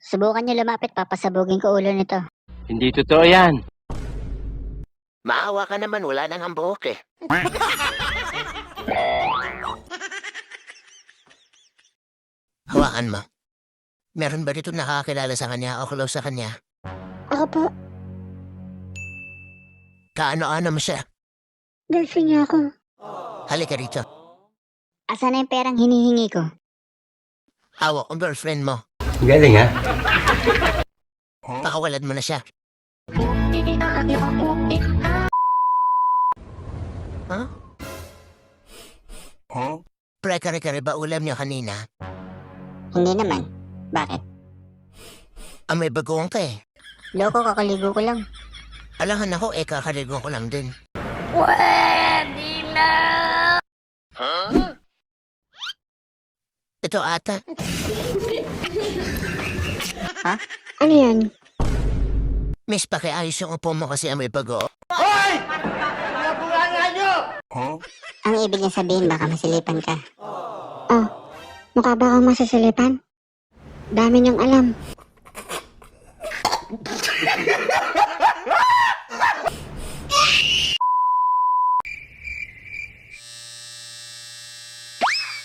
Subukan niyo lumapit, papasabugin ko ulo nito. Hindi totoo yan. Maawa ka naman, wala nang ang buhok eh. Hawakan mo. Meron ba dito nakakilala sa kanya o close sa kanya? Ako po, Kaano-ano mo siya? girlfriend niya ako. Halika rito. Asan na yung perang hinihingi ko? Hawak ang girlfriend mo. Galing ha? Pakawalan mo na siya. Huh? Pre-kare-kare ba ulam niya kanina? Hindi naman. Bakit? May bagoong ka eh. Loko, kakaligo ko lang. Alangan ako kakaligo ko lang din. Pwede na! Ito ata. Ha? Ano yan? Miss, pakiayos yung upo mo kasi may bago. Ang ibig niya sabihin, baka masilipan ka. Oh, mukha ba kang masasilipan? Dami niyang alam.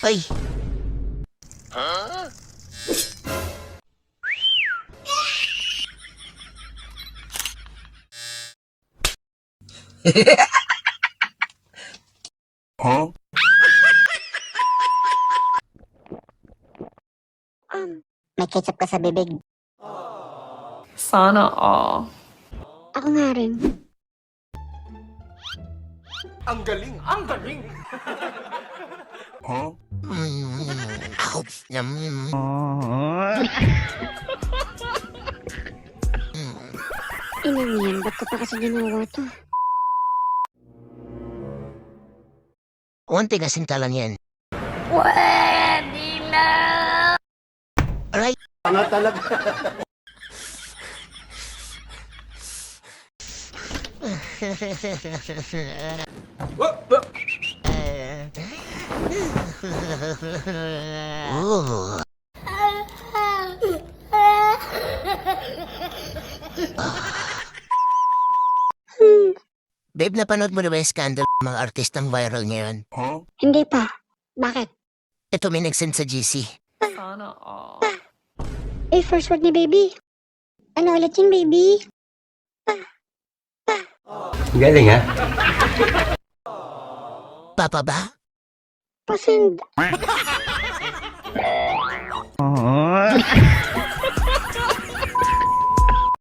Ay! May ketchup ka sa bibig. Sana all. Ako nga rin. Ako. Inang yan, ba't ko pa kasi ginawa to? Konti kasinta lang yan. Pwede na! Aray! Ano talaga? Ooh. Babe, napanood mo na ba yung scandal ng mga artistang viral ngayon? Hindi pa. Bakit? Ito may nagsend sa GC. Sana all. First word ni baby. Ano ulit yun, baby? Galing ha? Papa ba? Pasend.